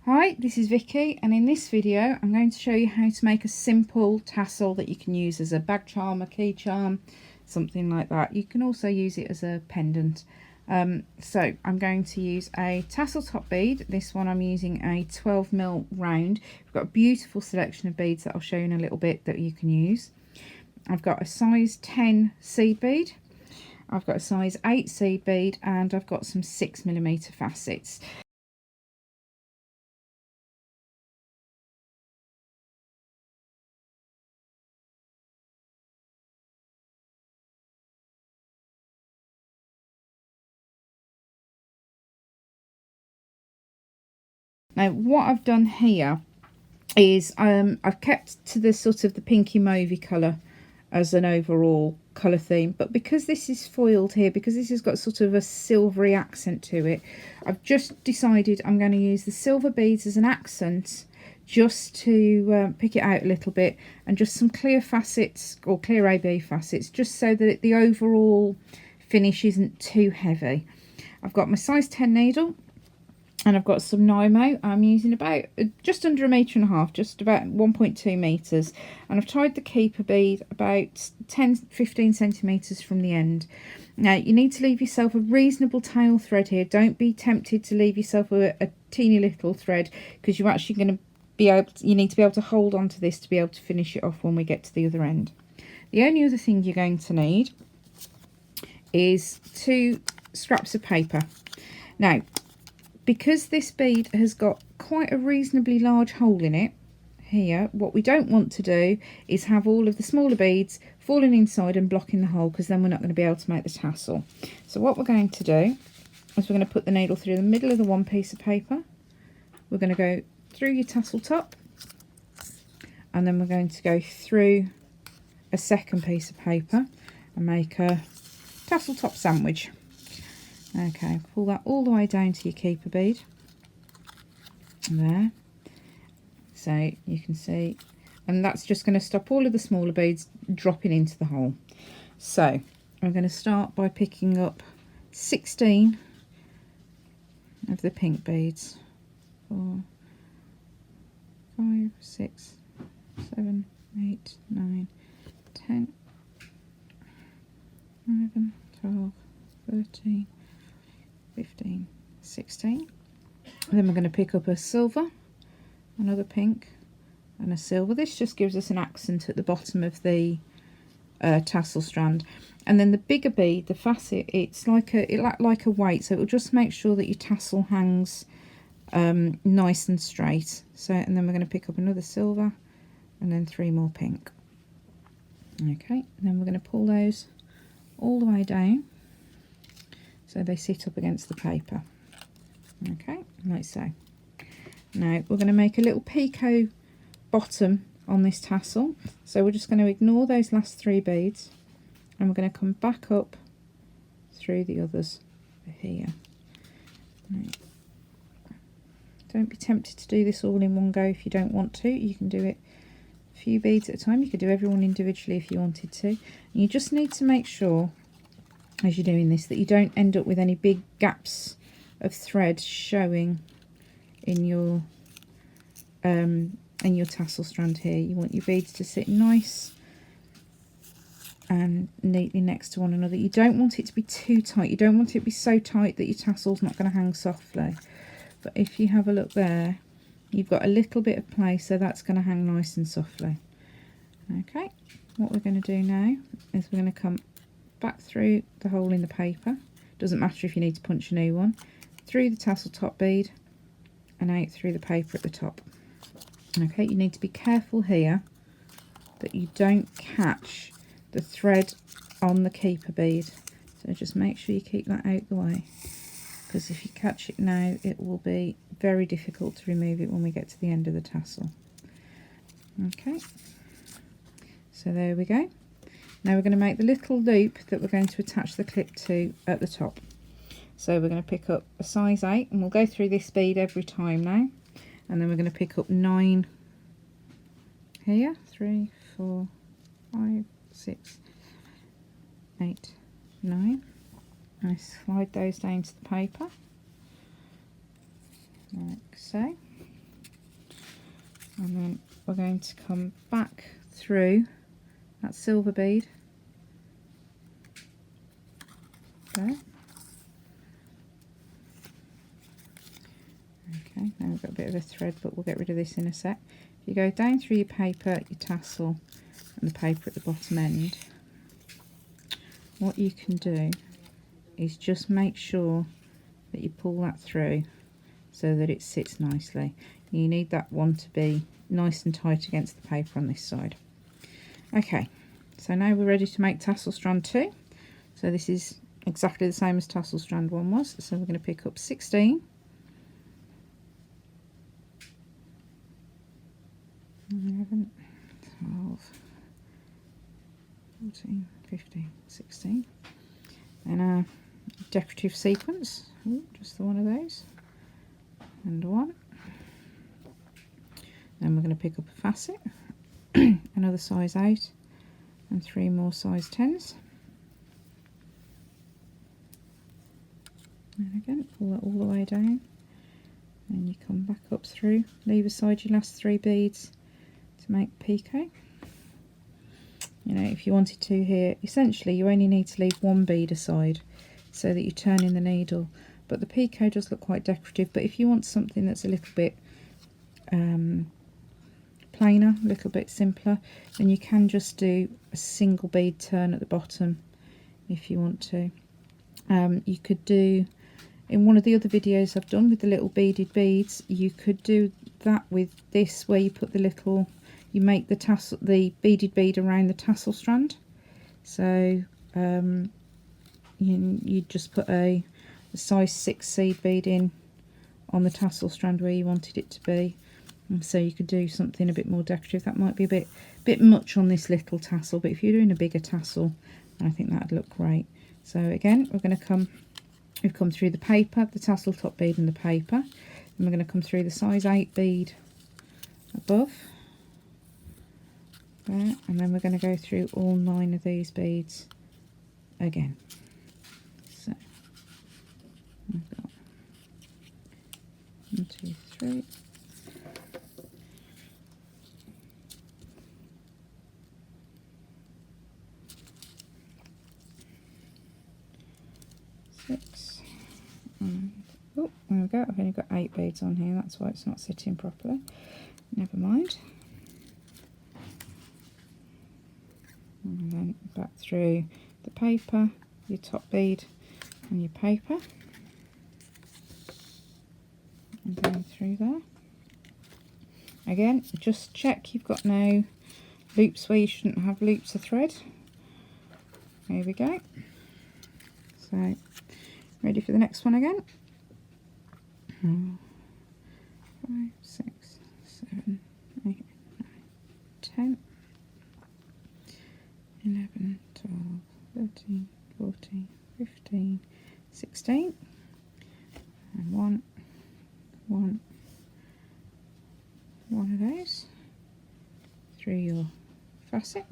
Hi, this is Vicky, and in this video I'm going to show you how to make a simple tassel that you can use as a bag charm, a key charm, something like that. You can also use it as a pendant. So I'm going to use a tassel top bead. This one I'm using a 12mm round. We've got a beautiful selection of beads that I'll show you in a little bit that you can use. I've got a size 10 seed bead. I've got a size 8 seed bead, and I've got some 6mm facets. Now what I've done here is I've kept to the sort of the pinky mauvey colour as an overall colour theme, but because this is foiled here, because this has got sort of a silvery accent to it, I've just decided I'm going to use the silver beads as an accent, just to pick it out a little bit, and just some clear facets or clear AB facets, just so that the overall finish isn't too heavy. I've got my size 10 needle, and I've got some Nymo. I'm using about just under 1.5 meters, just about 1.2 meters, and I've tied the keeper bead about 10-15 centimeters from the end. Now you need to leave yourself a reasonable tail thread here. Don't be tempted to leave yourself a teeny little thread, because you're actually going to be able to, you need to be able to hold on to this to be able to finish it off when we get to the other end. The only other thing you're going to need is 2 scraps of paper. Now, because this bead has got quite a reasonably large hole in it here, what we don't want to do is have all of the smaller beads falling inside and blocking the hole, because then we're not going to be able to make the tassel. So what we're going to do is we're going to put the needle through the middle of the one piece of paper. We're going to go through your tassel top, and then we're going to go through a second piece of paper and make a tassel top sandwich. Okay, pull that all the way down to your keeper bead there, so you can see, and that's just going to stop all of the smaller beads dropping into the hole. So I'm going to start by picking up 16 of the pink beads. 4, 5, 6, 7, 8, 9, 10, 11, 12, 13, 15, 16. And then we're going to pick up a silver, another pink, and a silver. This just gives us an accent at the bottom of the tassel strand. And then the bigger bead, the facet, it's like a weight, so it will just make sure that your tassel hangs nice and straight. So, and then we're going to pick up another silver, and then 3 more pink. Okay, and then we're going to pull those all the way down so they sit up against the paper. Okay, like so. Now we're going to make a little picot bottom on this tassel, so we're just going to ignore those last 3 beads, and we're going to come back up through the others here. Now, don't be tempted to do this all in one go if you don't want to. You can do it a few beads at a time. You could do everyone individually if you wanted to. And you just need to make sure as you're doing this that you don't end up with any big gaps of thread showing in your tassel strand here. You want your beads to sit nice and neatly next to one another. You don't want it to be too tight. You don't want it to be so tight that your tassel's not going to hang softly. But if you have a look there, you've got a little bit of play, so that's going to hang nice and softly. Okay, what we're going to do now is we're going to come back through the hole in the paper. Doesn't matter if you need to punch a new one. Through the tassel top bead and out through the paper at the top. Okay, you need to be careful here that you don't catch the thread on the keeper bead. So just make sure you keep that out the way, because if you catch it now, it will be very difficult to remove it when we get to the end of the tassel. Okay, so there we go. Now we're going to make the little loop that we're going to attach the clip to at the top. So we're going to pick up a size 8, and we'll go through this bead every time now. And then we're going to pick up 9 here. 3, 4, 5, 6, 8, 9. And I slide those down to the paper, like so. And then we're going to come back through that silver bead there. Okay, now we've got a bit of a thread, but we'll get rid of this in a sec. If you go down through your paper, your tassel and the paper at the bottom end, what you can do is just make sure that you pull that through so that it sits nicely. You need that one to be nice and tight against the paper on this side. Okay, so now we're ready to make tassel strand 2. So this is exactly the same as tassel strand 1 was. So we're going to pick up 16, 11, 12, 14, 15, 16, and a decorative sequence. Ooh, just the one of those, and one. Then we're going to pick up a facet, another size 8, and 3 more size 10s. And again, pull that all the way down, and you come back up through, leave aside your last 3 beads to make the picot. You know, if you wanted to here, essentially you only need to leave 1 bead aside so that you're turning the needle, but the picot does look quite decorative. But if you want something that's a little bit plainer, a little bit simpler, then you can just do a single bead turn at the bottom if you want to. You could do, in one of the other videos I've done with the little beaded beads, you could do that with this, where you put the little, you make the tassel, the beaded bead around the tassel strand. So you just put a size 6 seed bead in on the tassel strand where you wanted it to be, and so you could do something a bit more decorative. That might be a bit much on this little tassel, but if you're doing a bigger tassel, I think that'd look great. So again, we've come through the paper, the tassel top bead and the paper, and we're going to come through the size 8 bead above there, and then we're going to go through all 9 of these beads again. So we've got 1, 2, 3, 6, and oh, there we go. I've only got 8 beads on here, that's why it's not sitting properly. Never mind. And then back through the paper, your top bead and your paper, and going through there. Again, just check you've got no loops where you shouldn't have loops of thread. There we go. So ready for the next one again. 5, 6, 7, 8, 9, 10, 11, 12, 13, 14, 15, 16, and one of those through your facet,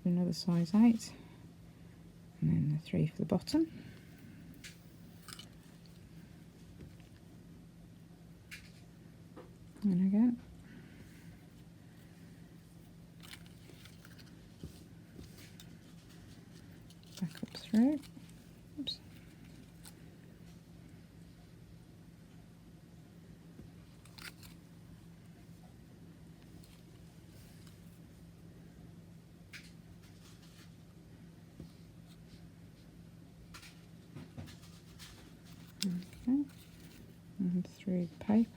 another size 8, and then the 3 for the bottom. And again. Back up through. Oops. Okay. And through the paper,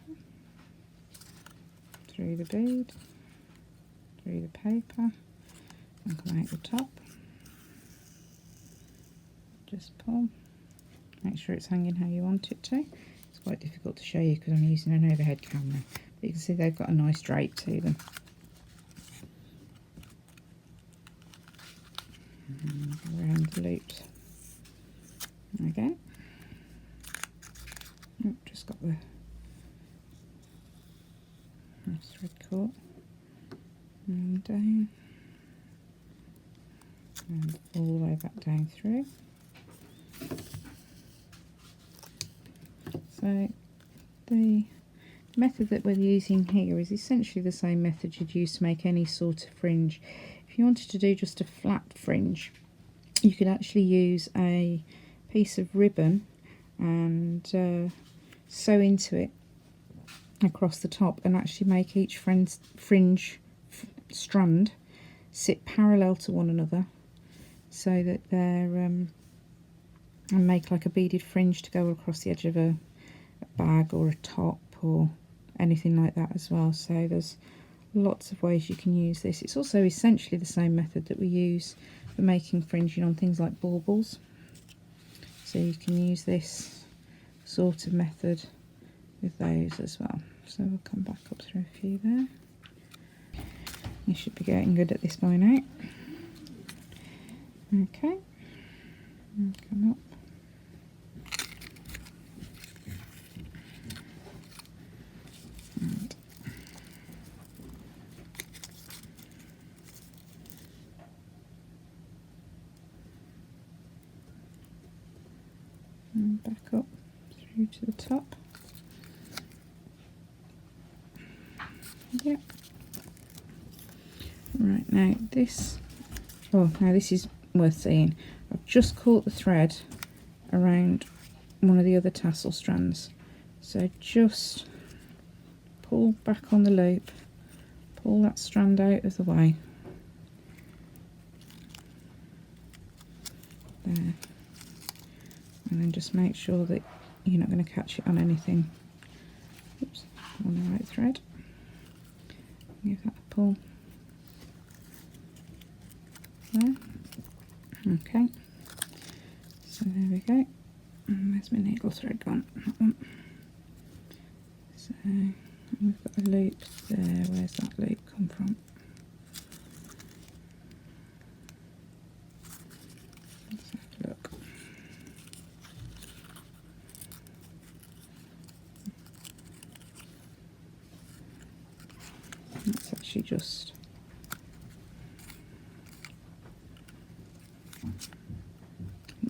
through the bead, through the paper, and come out the top. Just pull, make sure it's hanging how you want it to. It's quite difficult to show you because I'm using an overhead camera, but you can see they've got a nice drape to them. And around the loops again. Oh, just got the thread caught, and down, and all the way back down through. So the method that we're using here is essentially the same method you'd use to make any sort of fringe. If you wanted to do just a flat fringe, you could actually use a piece of ribbon and sew into it across the top and actually make each fringe strand sit parallel to one another so that they're and make like a beaded fringe to go across the edge of a bag or a top or anything like that as well. So there's lots of ways you can use this. It's also essentially the same method that we use for making fringing on things like baubles. So you can use this sort of method with those as well. So we'll come back up through a few there. You should be getting good at this by now. Okay, and come up. And back up through to the top. Yep. Right, now this, oh, now this is worth seeing. I've just caught the thread around one of the other tassel strands. So just pull back on the loop, pull that strand out of the way. There. And then just make sure that you're not going to catch it on anything. Oops, on the right thread. Give that a pull. There. Okay. So there we go. And where's my needle thread gone? That one. So we've got a loop there. Where's that loop come from? Let's have a look. That's actually just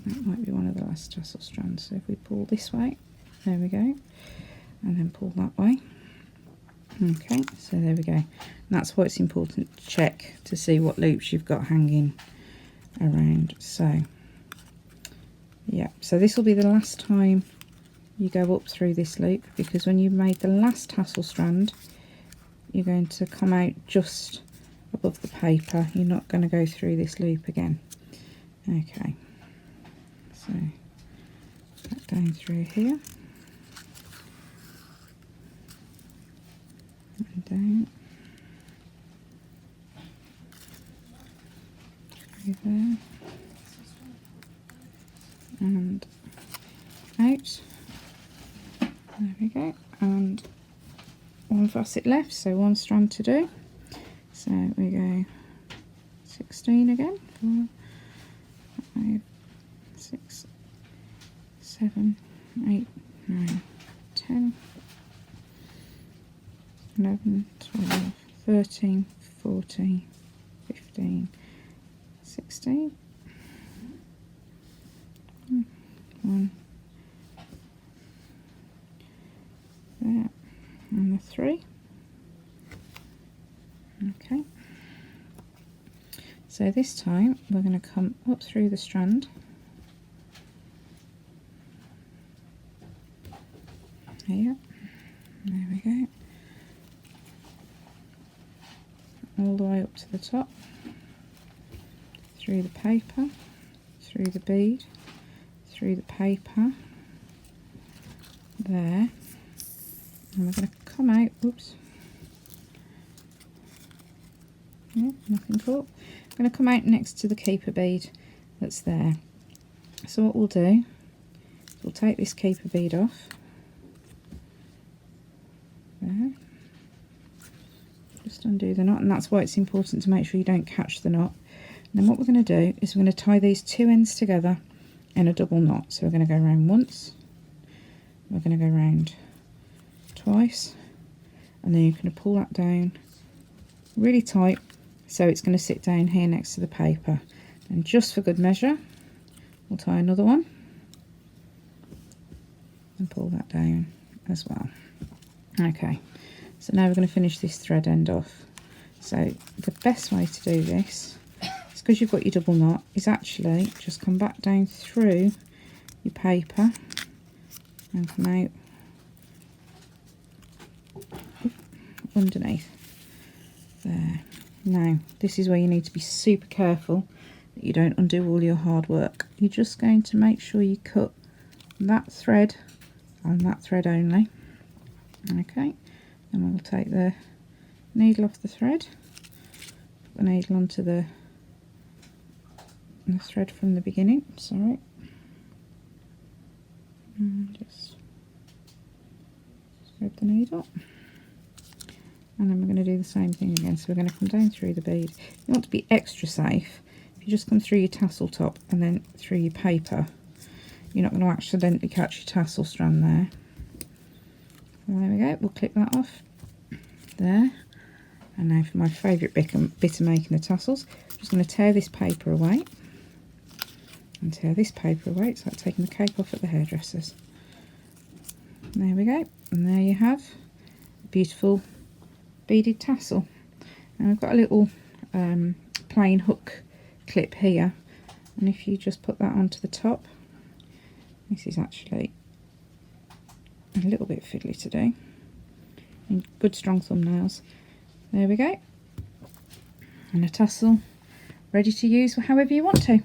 that might be one of the last tassel strands. So if we pull this way, there we go, and then pull that way. Okay, so there we go. And that's why it's important to check to see what loops you've got hanging around. So yeah, so this will be the last time you go up through this loop, because when you made the last tassel strand, you're going to come out just above the paper. You're not going to go through this loop again. Okay, so back down through here and down through there and out. There we go, and one facet left, so one strand to do. So we go 16 again, 4, 5, 6, 7, 8, 9, 10, 11, 12, 13, 14, 15, 16, 1 there, and the 3. Okay, so this time we're going to come up through the strand here, there we go, all the way up to the top, through the paper, through the bead, through the paper, there, and we're going to come out, oops, yeah, nothing caught. I'm going to come out next to the keeper bead that's there. So what we'll do is we'll take this keeper bead off, there, just undo the knot, and that's why it's important to make sure you don't catch the knot. And then what we're going to do is we're going to tie these two ends together in a double knot. So we're going to go around once, we're going to go around twice, and then you're going to pull that down really tight so it's going to sit down here next to the paper. And just for good measure, we'll tie another one and pull that down as well. Okay, so now we're going to finish this thread end off. So the best way to do this, is because you've got your double knot, is actually just come back down through your paper and come out underneath there. Now this is where you need to be super careful that you don't undo all your hard work. You're just going to make sure you cut that thread and that thread only. Okay, then we'll take the needle off the thread, put the needle onto the thread from the beginning, sorry, and just thread the needle, and then we're going to do the same thing again. So we're going to come down through the bead. You want to be extra safe. If you just come through your tassel top and then through your paper, you're not going to accidentally catch your tassel strand there. So there we go, we'll clip that off there. And now for my favourite bit of making the tassels, I'm just going to tear this paper away and tear this paper away. It's like taking the cake off at the hairdressers. There we go, and there you have a beautiful beaded tassel. And I've got a little plain hook clip here, and if you just put that onto the top, this is actually a little bit fiddly to do, and good strong thumbnails. There we go, and a tassel ready to use however you want to.